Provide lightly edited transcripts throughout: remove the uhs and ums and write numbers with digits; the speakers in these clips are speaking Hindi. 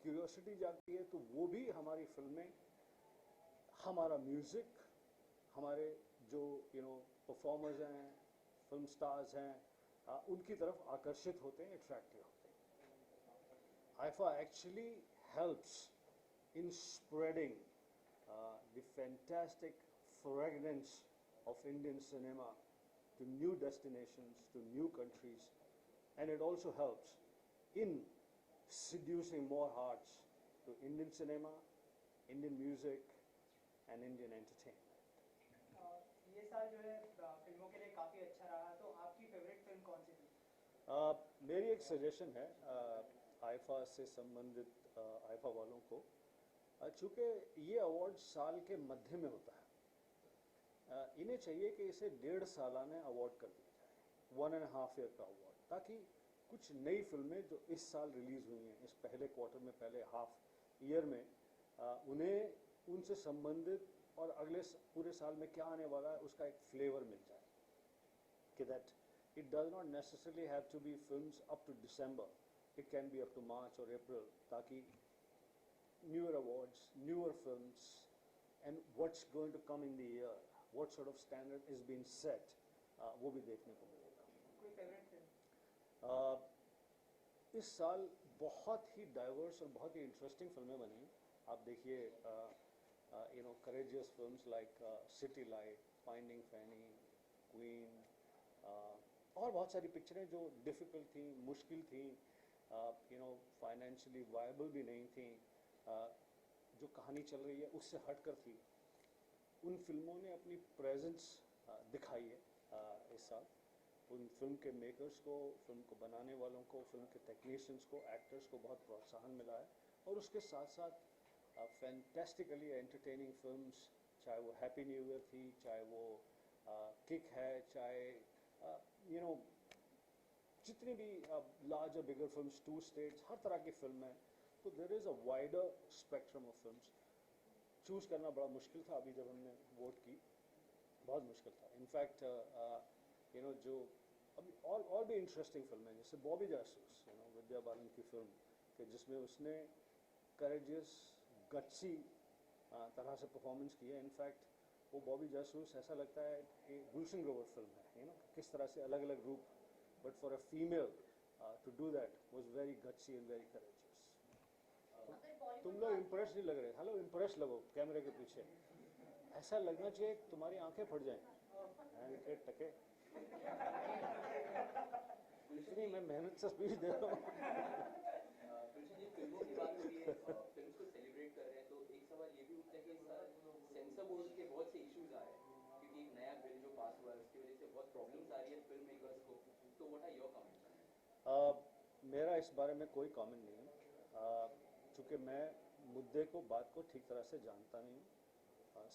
क्यूरियोसिटी जागती है, तो वो भी हमारी फिल्में, हमारा म्यूज़िक, हमारे जो परफॉर्मर्स हैं, फिल्म स्टार्स हैं, उनकी तरफ आकर्षित होते हैं, अट्रैक्टिव होते हैं। IIFA actually helps in spreading the fantastic fragrance of Indian cinema to new destinations, to new countries, and it also helps in seducing more hearts to Indian cinema, Indian music, and Indian entertainment. ये साल जो है फिल्मों के लिए काफ़ी अच्छा रहा, तो आपकी फेवरेट फिल्म कौन सी थी? मेरी एक सजेशन है आईफा से संबंधित आईफा वालों को, चूँकि ये अवार्ड साल के मध्य में होता है, इन्हें चाहिए कि इसे 1.5 सालाना अवार्ड कर दिया जाए, 1.5 ईयर का अवार्ड, ताकि कुछ नई फिल्में जो इस साल रिलीज़ हुई हैं, इस पहले क्वार्टर में, पहले हाफ ईयर में, उन्हें उनसे संबंधित और अगले पूरे साल में क्या आने वाला है उसका एक फ्लेवर मिल जाए, कि that it does not necessarily have to be films up to December, it can be up to March or April, ताकि newer awards, newer films, and what's going to come in the year, what sort of standard is being set, वो भी देखने को मिलेगा। कोई फेवरेट फिल्म? इस साल बहुत ही डाइवर्स और बहुत ही इंटरेस्टिंग फिल्में बनी। आप देखिए courageous films like City Light, Finding Fanny, Queen, और बहुत सारी पिक्चरें जो डिफ़िकल्ट थी, मुश्किल थी, फाइनेंशियली वायबल भी नहीं थी, जो कहानी चल रही है उससे हटकर थी, उन फिल्मों ने अपनी प्रेजेंस दिखाई है इस साल। उन फिल्म के मेकर्स को, फिल्म को बनाने वालों को, फिल्म के टेक्नीशियंस को, एक्टर्स को बहुत प्रोत्साहन मिला है, और उसके साथ साथ फैंटेस्टिकली एंटरटेनिंग फिल्म्स, चाहे वो हैप्पी न्यू ईयर थी, चाहे वो किक है, चाहे जितनी भी लार्जर बिगर फिल्म्स, 2 स्टेट्स, हर तरह की फिल्म है, तो there is a wider spectrum of films. Choose करना बड़ा मुश्किल था, अभी जब हमने वोट की, बहुत मुश्किल था। इनफैक्ट जो अभी और भी इंटरेस्टिंग फिल्म है, जैसे बॉबी जासूस, विद्या बालन की फिल्म, कि जिसमें उसने करेजियस, गट्सी तरह से परफॉर्मेंस की है। इनफैक्ट वो बॉबी जासूस ऐसा लगता है कि गुलशन ग्रोवर फिल्म है, किस तरह से अलग अलग रूप, but for a female to do that was very gutsy and very courageous. तुम लोग इम्प्रेस नहीं लग रहे, हेलो इम्प्रेस लगो कैमरे के पीछे, ऐसा लगना चाहिए तुम्हारी आंखें फट जाएं, के टके इतनी मैं मेहनत से स्पीच दे रहा हूँ। फिल्मों की बात हो रही है, फिल्म्स को सेलिब्रेट कर रहे हैं, तो एक सवाल ये भी उठता है कि सेंसर बोर्ड के बहुत से इश्यूज आ रहे हैं, क्योंकि एक नया बिल जो पास हुआ है उसकी वजह से बहुत प्रॉब्लम्स आ रही है फिल्म मेकर्स को, तो व्हाट आर योर कमेंट्स? मेरा इस बारे में कोई कमेंट नहीं है, चूँकि मैं मुद्दे को, बात को ठीक तरह से जानता नहीं हूँ,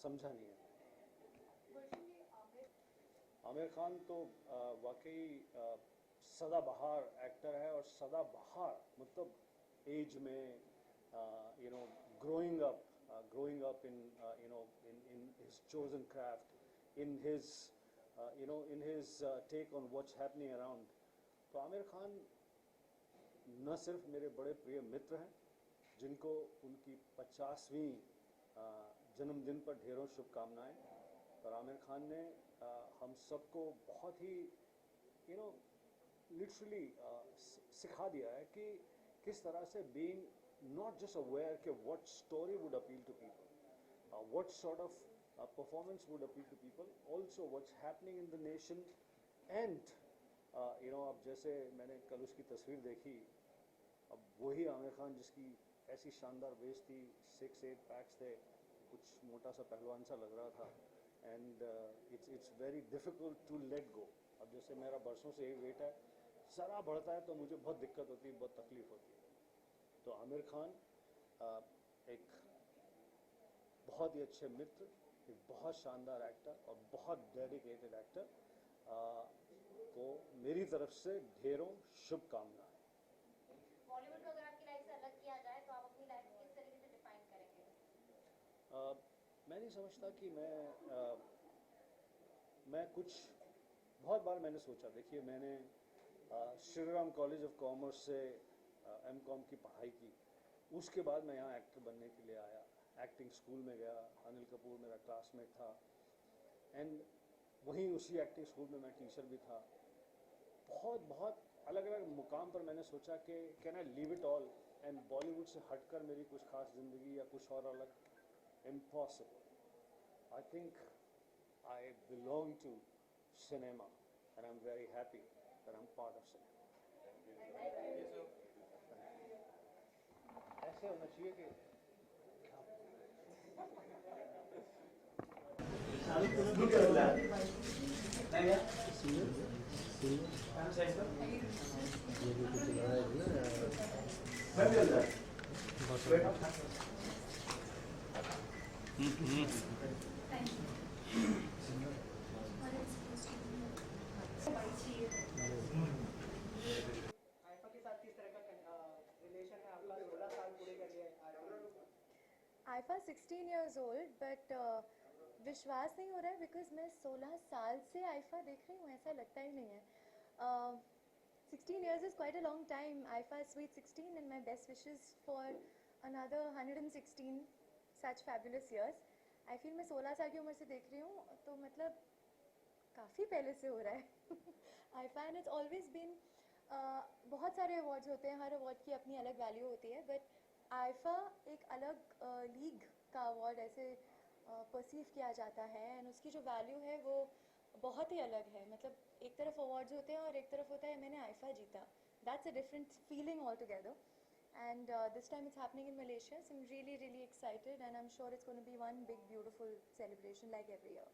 समझा नहीं है। आमिर खान तो वाकई सदाबहार एक्टर है, और सदाबहार मतलब एज में, growing up in in his chosen craft, in his take on what's happening around. तो आमिर खान न सिर्फ मेरे बड़े प्रिय मित्र हैं, जिनको उनकी 50वीं जन्मदिन पर ढेरों शुभकामनाएं, और आमिर खान ने हम सबको बहुत ही लिटरली सिखा दिया है कि किस तरह से बीइंग not just aware कि what story would appeal to people, what sort of performance would appeal to people, also what's happening in the nation, and अब जैसे मैंने कल उसकी तस्वीर देखी, अब वही आमिर खान जिसकी ऐसी शानदार वेश थी, 6-8 पैक्स थे, कुछ मोटा सा पहलवान सा लग रहा था, and it's very difficult to let go. अब जैसे मेरा बरसों से यही वेट है, ज़रा बढ़ता है तो मुझे बहुत दिक्कत होती है, बहुत तकलीफ होती है। तो आमिर खान एक बहुत ही अच्छे मित्र, एक बहुत शानदार एक्टर और बहुत डेडिकेटेड एक्टर को मेरी तरफ से ढेरों शुभकामनाएं। बॉलीवुड को अगर आपकी लाइफ से अलग किया जाए तो आप अपनी लाइफ किस तरीके से डिफाइन करेंगे? मैं नहीं समझता कि मैं कुछ, बहुत बार मैंने सोचा, देखिए मैंने Shri Ram college of commerce से एमकॉम की पढ़ाई की, उसके बाद मैं यहाँ एक्टर बनने के लिए आया, एक्टिंग स्कूल में गया, अनिल कपूर मेरा क्लासमेट था, एंड वहीं उसी एक्टिंग स्कूल में मैं टीचर भी था। बहुत बहुत अलग अलग मुकाम पर मैंने सोचा कि can I leave it all and Bollywood से हटकर मेरी कुछ खास ज़िंदगी या कुछ और अलग, impossible. I think I belong to cinema and I am very happy that I am part of cinema. ऐसे होना चाहिए कि आइफा के साथ किस तरह का रिलेशन है आपका? 16 साल पूरे कर लिए आइफा ने। आइफा 16 years old, but विश्वास नहीं हो रहा है बिकॉज मैं 16 साल से आइफा देख रही हूँ, ऐसा लगता ही नहीं है। 16 years is quite a long time. IIFA is sweet 16 and my best wishes for another 116 such fabulous years. I feel मैं 16 साल की उम्र से देख रही हूँ तो मतलब काफ़ी पहले से हो रहा है। IIFA and it's always been, बहुत सारे अवार्ड्स होते हैं, हर अवार्ड की अपनी अलग वैल्यू होती है, बट आइफा एक अलग लीग का अवार्ड ऐसे परसीव किया जाता है एंड उसकी जो वैल्यू है वो बहुत ही अलग है। मतलब एक तरफ अवार्ड्स होते हैं और एक तरफ होता है मैंने आइफा जीता, that's a different feeling all together. And this time it's happening in Malaysia, so I'm really, really excited, and I'm sure it's going to be one big, beautiful celebration like every year.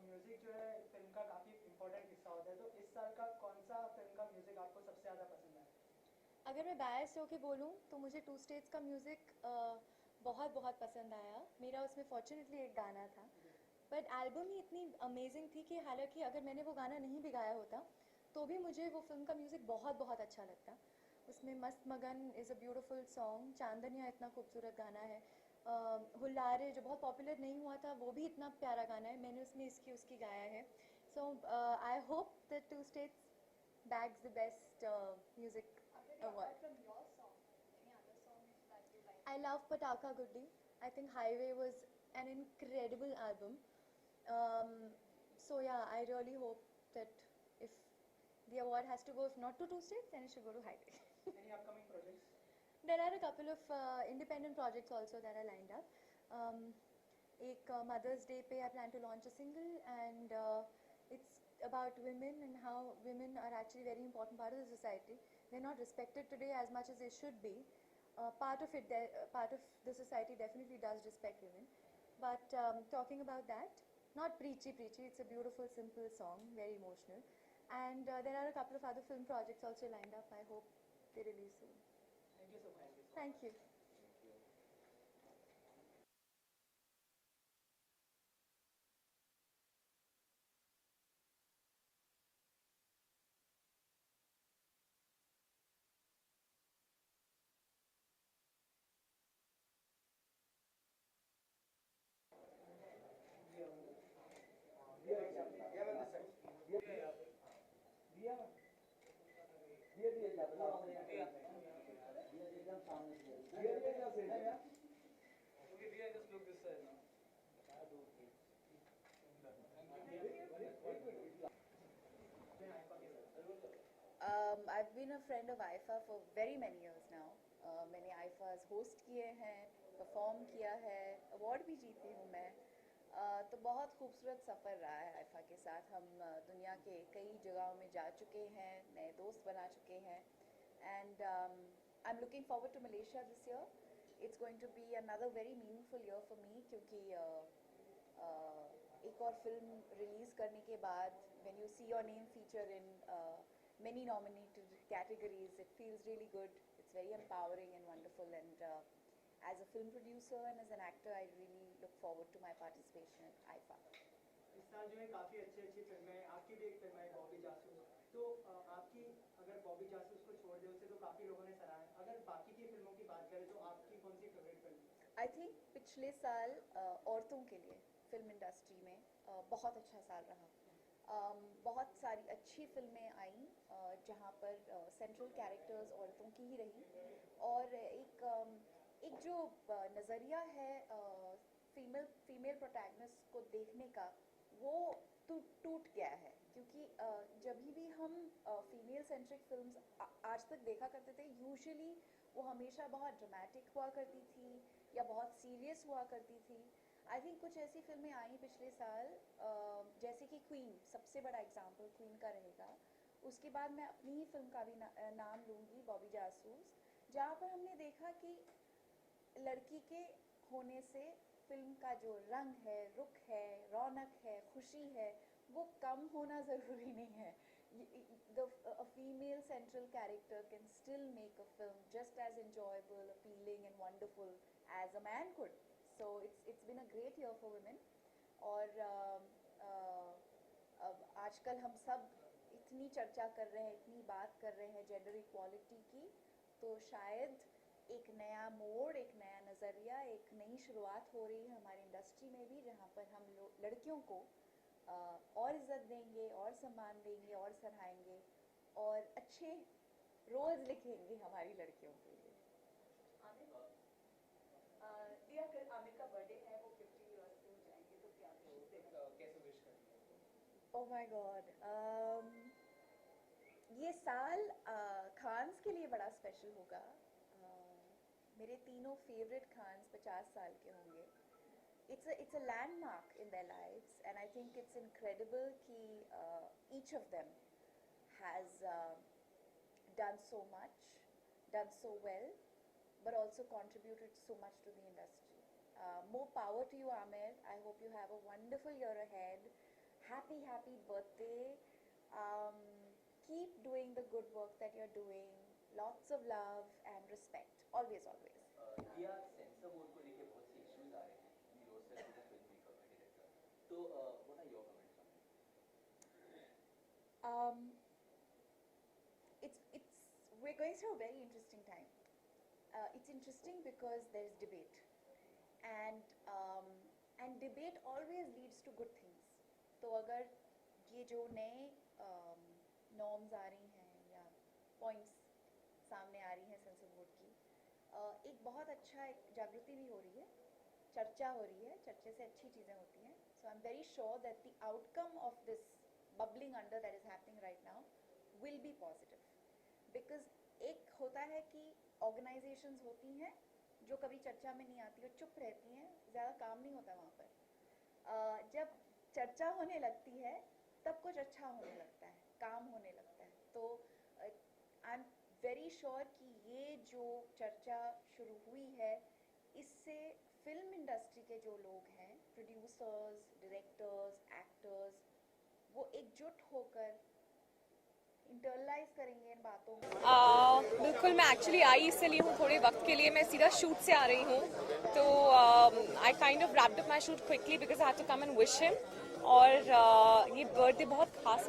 Music जो है फिल्म का काफी इम्पोर्टेंट हिस्सा होता है, तो इस साल का कौन सा फिल्म का म्यूजिक आपको सबसे ज्यादा पसंद है? अगर मैं बायस होके बोलूँ तो मुझे टू स्टेट्स का म्यूज़िक बहुत बहुत पसंद आया। मेरा उसमें फॉर्चुनेटली एक गाना था, बट एल्बम ही इतनी अमेजिंग थी कि हालांकि अगर मैंने वो गाना नहीं भी गाया होता तो भी मुझे वो फिल्म का म्यूज़िक बहुत बहुत अच्छा लगता। उसमें मस्त मगन इज़ अ ब्यूटीफुल सॉन्ग, चांदनिया इतना खूबसूरत गाना है, हुल्लारे जो बहुत पॉपुलर नहीं हुआ था वो भी इतना प्यारा गाना है, मैंने उसमें इसकी उसकी गाया है। So I hope that two states bags the best music award. From your song, any other song that you like? I love Pataka Guddi. I think Highway was an incredible album. Um, so yeah, I really hope that if the award has to go, if not to two states, then it should go to Highway. Any upcoming projects? There are a couple of independent projects also that are lined up. एक Mother's Day पे I plan to launch a single, and it's about women and how women are actually a very important part of the society. They're not respected today as much as they should be. Part of the society definitely does respect women. But talking about that, not preachy, it's a beautiful, simple song, very emotional. And there are a couple of other film projects also lined up. I hope they release soon. Thank you so much. Thank you. I've been a friend of IFA for very many years now. मैंने IFAs होस्ट किए हैं, परफॉर्म किया है, अवार्ड भी जीती हूँ मैं। तो बहुत खूबसूरत सफ़र रहा है आइफा के साथ। हम दुनिया के कई जगहों में जा चुके हैं, नए दोस्त बना चुके हैं, and I am looking forward to Malaysia this year. It's going to be another very meaningful year for me, क्योंकि एक और फिल्म रिलीज़ करने के बाद when you see your name feature in many nominated categories, it feels really good. It's very empowering and wonderful, and as a film producer and as an actor, I really look forward to my participation at IFA. इस साल जो है काफी अच्छी अच्छी फिल्में हैं, आपकी भी एक फिल्म है बॉबी जासूस। तो आपकी अगर बॉबी जासूस को छोड़ दे उसे तो काफी लोगों ने सराहा है, अगर बाकी की फिल्मों की बात करें तो आपकी कौन सी फेवरेट फिल्म है? I think पिछले साल औरतों के लिए फिल्म इंडस्ट्री में बहुत अच्छा साल रहा। बहुत सारी अच्छी फिल्में आईं जहाँ पर सेंट्रल कैरेक्टर्स औरतों की ही रहीं, और एक जो नज़रिया है फीमेल प्रोटैगनिस्ट को देखने का, वो टूट गया है, क्योंकि जब भी हम फीमेल सेंट्रिक फिल्म्स आज तक देखा करते थे, यूजुअली वो हमेशा बहुत ड्रामेटिक हुआ करती थी या बहुत सीरियस हुआ करती थी. आई थिंक कुछ ऐसी फिल्में आई पिछले साल, जैसे कि क्वीन, सबसे बड़ा एग्जाम्पल क्वीन का रहेगा. उसके बाद मैं अपनी ही फिल्म का भी नाम लूँगी, बॉबी जासूस, जहाँ पर हमने देखा कि लड़की के होने से फिल्म का जो रंग है, रुख है, रौनक है, खुशी है, वो कम होना ज़रूरी नहीं है. A female central character can still make a film just as enjoyable, appealing and wonderful as a man could. So it's been a great year for women. और अब आजकल हम सब इतनी चर्चा कर रहे हैं, इतनी बात कर रहे हैं जेंडर इक्वालिटी की, तो शायद एक नया मोड़, एक नया नज़रिया, एक नई शुरुआत हो रही है हमारी इंडस्ट्री में भी, जहाँ पर हम लड़कियों को और इज़्ज़त देंगे, और सम्मान देंगे, और सराहेंगे, और अच्छे रोल्स लिखेंगे हमारी लड़कियों के लिए. दिया, कल आमिर का बर्थडे है, वो 50 इयर्स पे हो जाएंगे, तो क्या कैसे विश करेंगे? ओह माय गॉड, ये साल खान्स के लिए बड़ा स्पेशल होगा. मेरे तीनों फेवरेट खान्स 50 साल के होंगे. It's a landmark in their lives, and I think it's incredible कि each of them has done so much, done so well, but also contributed so much to the industry. More power to you, Amir. I hope you have a wonderful year ahead. Happy birthday. Keep doing the good work that you're doing. Lots of love and respect. Always. दिया, सेंसर बोर्ड को लेके बहुत से इश्यूज आ रहे हैं. You yourself is a filmmaker, a director. So, what are your comments on it? We're going through a very interesting time. It's interesting because there's debate, and debate always leads to good things. तो अगर ये जो नए नॉर्म्स आ रही हैं या पॉइंट्स सामने आ रही हैं सेंसर बोर्ड की, एक बहुत अच्छा एक जागृति भी हो रही है, चर्चा हो रही है, चर्चे से अच्छी चीज़ें होती हैं. So I am very sure that the outcome of this bubbling under that is happening right now will be positive. Because एक होता है कि ऑर्गेनाइजेशंस होती हैं जो कभी चर्चा में नहीं आती और चुप रहती हैं, ज़्यादा काम नहीं होता वहाँ पर. जब चर्चा होने लगती है तब कुछ अच्छा होने लगता है, काम होने लगता है. तो आई एम वेरी श्योर कि ये जो चर्चा शुरू हुई है, इससे फिल्म इंडस्ट्री के जो लोग हैं, प्रोड्यूसर्स, डायरेक्टर्स, एक्टर्स, वो एकजुट होकर इंटरलाइज करेंगे इन बातों को. बिल्कुल, मैं एक्चुअली आई इसलिए हूँ थोड़े वक्त के लिए. मैं सीधा शूट से आ रही हूँ, तो I kind of wrapped up my shoot quickly because I had to come and wish him. और ये बर्थडे बहुत खास